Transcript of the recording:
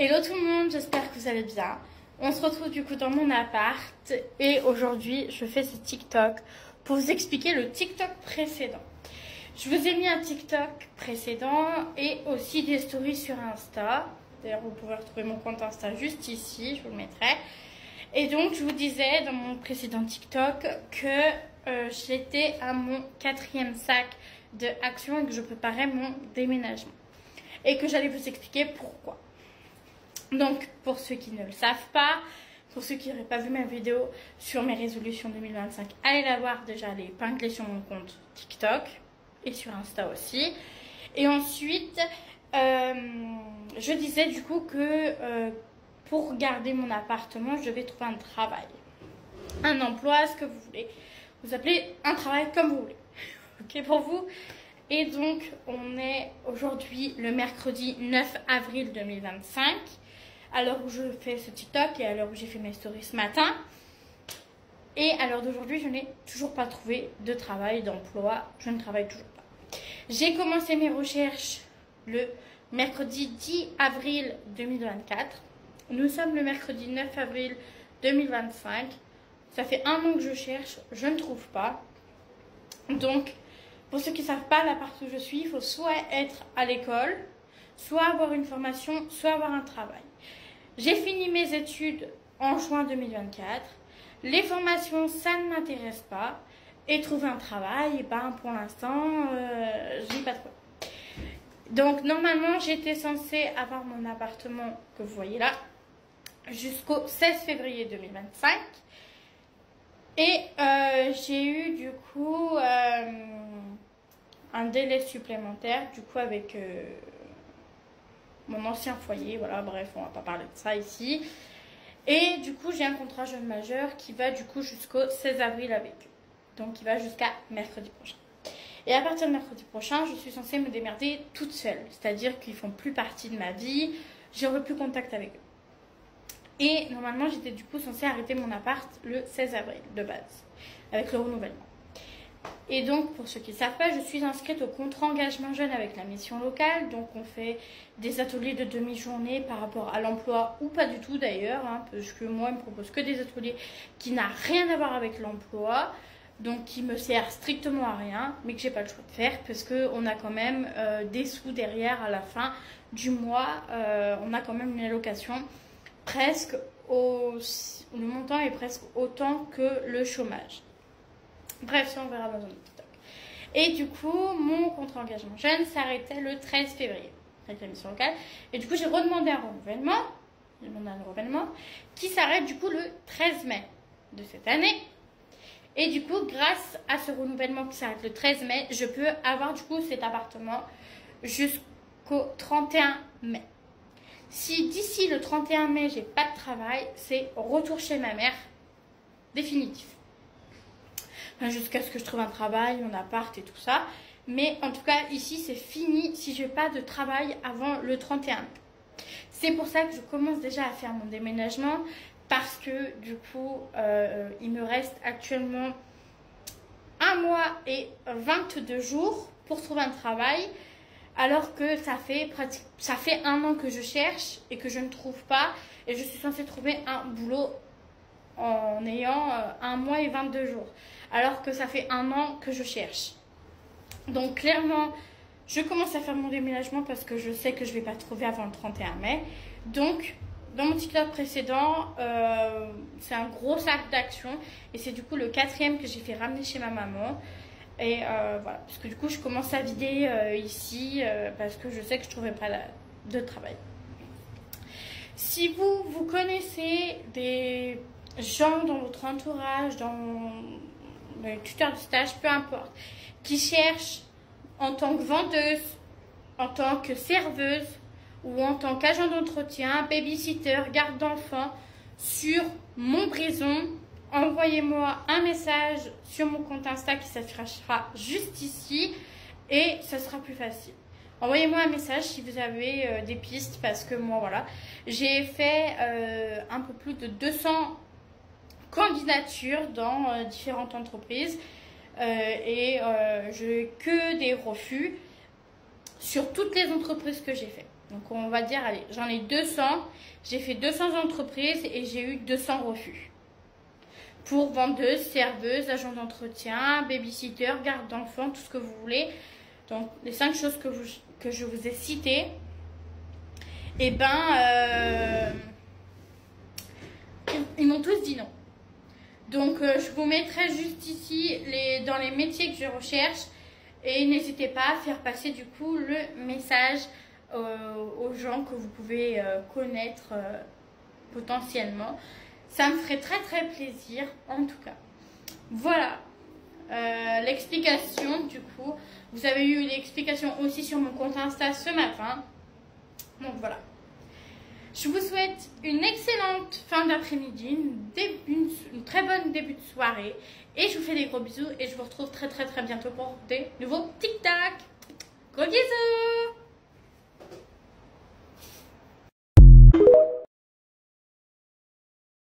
Hello tout le monde, j'espère que vous allez bien. On se retrouve du coup dans mon appart et aujourd'hui je fais ce TikTok pour vous expliquer le TikTok précédent. Je vous ai mis un TikTok précédent et aussi des stories sur Insta. D'ailleurs vous pouvez retrouver mon compte Insta juste ici, je vous le mettrai. Et donc je vous disais dans mon précédent TikTok que j'étais à mon 4e sac de Action et que je préparais mon déménagement. Et que j'allais vous expliquer pourquoi. Donc, pour ceux qui ne le savent pas, pour ceux qui n'auraient pas vu ma vidéo sur mes résolutions 2025, allez la voir déjà, elle est épinglée sur mon compte TikTok et sur Insta aussi. Et ensuite, je disais du coup que pour garder mon appartement, je devais trouver un travail, un emploi, ce que vous voulez. Vous appelez un travail comme vous voulez. Ok pour vous? Et donc, on est aujourd'hui le mercredi 9 avril 2025. À l'heure où je fais ce TikTok et à l'heure où j'ai fait mes stories ce matin. Et à l'heure d'aujourd'hui, je n'ai toujours pas trouvé de travail, d'emploi. Je ne travaille toujours pas. J'ai commencé mes recherches le mercredi 10 avril 2024. Nous sommes le mercredi 9 avril 2025. Ça fait un an que je cherche, je ne trouve pas. Donc, pour ceux qui ne savent pas, l'appart où je suis, il faut soit être à l'école, soit avoir une formation, soit avoir un travail. J'ai fini mes études en juin 2024. Les formations, ça ne m'intéresse pas. Et trouver un travail, ben, pour l'instant, je n'ai pas trouvé. Donc, normalement, j'étais censée avoir mon appartement que vous voyez là jusqu'au 16 février 2025. Et j'ai eu, du coup, un délai supplémentaire, du coup, avec mon ancien foyer, voilà, bref, on va pas parler de ça ici. Et du coup, j'ai un contrat jeune majeur qui va du coup jusqu'au 16 avril avec eux. Donc, il va jusqu'à mercredi prochain. Et à partir de mercredi prochain, je suis censée me démerder toute seule. C'est-à-dire qu'ils font plus partie de ma vie, j'aurai plus contact avec eux. Et normalement, j'étais du coup censée arrêter mon appart le 16 avril de base, avec le renouvellement. Et donc, pour ceux qui ne savent pas, je suis inscrite au contrat engagement jeune avec la mission locale. Donc, on fait des ateliers de demi-journée par rapport à l'emploi ou pas du tout d'ailleurs. Hein, parce que moi, il me propose que des ateliers qui n'ont rien à voir avec l'emploi. Donc, qui me sert strictement à rien, mais que j'ai pas le choix de faire parce qu'on a quand même des sous derrière à la fin du mois. On a quand même une allocation presque le montant est presque autant que le chômage. Bref, ça on verra dans un autre TikTok. Et du coup, mon contrat engagement jeune s'arrêtait le 13 février avec la mission locale. Et du coup, j'ai redemandé un renouvellement. J'ai demandé un renouvellement qui s'arrête du coup le 13 mai de cette année. Et du coup, grâce à ce renouvellement qui s'arrête le 13 mai, je peux avoir du coup cet appartement jusqu'au 31 mai. Si d'ici le 31 mai, j'ai pas de travail, c'est retour chez ma mère définitif. Jusqu'à ce que je trouve un travail, mon appart et tout ça. Mais en tout cas, ici, c'est fini si je n'ai pas de travail avant le 31 mai. C'est pour ça que je commence déjà à faire mon déménagement. Parce que du coup, il me reste actuellement 1 mois et 22 jours pour trouver un travail. Alors que ça fait 1 an que je cherche et que je ne trouve pas. Et je suis censée trouver un boulot en ayant 1 mois et 22 jours. Alors que ça fait 1 an que je cherche. Donc clairement, je commence à faire mon déménagement parce que je sais que je ne vais pas trouver avant le 31 mai. Donc, dans mon TikTok précédent, c'est un gros sac d'Action. Et c'est du coup le 4e que j'ai fait ramener chez ma maman. Et voilà, parce que du coup, je commence à vider ici parce que je sais que je ne trouverai pas de travail. Si vous connaissez des gens dans votre entourage, dans les tuteurs de stage, peu importe, qui cherchent en tant que vendeuse, en tant que serveuse ou en tant qu'agent d'entretien, babysitter, garde d'enfants sur Montbrison, envoyez-moi un message sur mon compte Insta qui s'affichera juste ici et ça sera plus facile. Envoyez-moi un message si vous avez des pistes parce que moi voilà, j'ai fait un peu plus de 200 candidatures dans différentes entreprises et j'ai que des refus sur toutes les entreprises que j'ai fait. Donc on va dire, allez, j'en ai 200. J'ai fait 200 entreprises et j'ai eu 200 refus. Pour vendeuse, serveuse, agent d'entretien, babysitter, garde d'enfants, tout ce que vous voulez. Donc les 5 choses que je vous ai citées. Et ben, ils m'ont tous dit non. Donc je vous mettrai juste ici dans les métiers que je recherche. Et n'hésitez pas à faire passer du coup le message aux gens que vous pouvez connaître potentiellement. Ça me ferait très très plaisir en tout cas. Voilà l'explication du coup. Vous avez eu l'explication aussi sur mon compte Insta ce matin. Donc voilà. Je vous souhaite une excellente fin d'après-midi, une très bonne début de soirée. Et je vous fais des gros bisous et je vous retrouve très très très bientôt pour des nouveaux tic-tac. Gros bisous!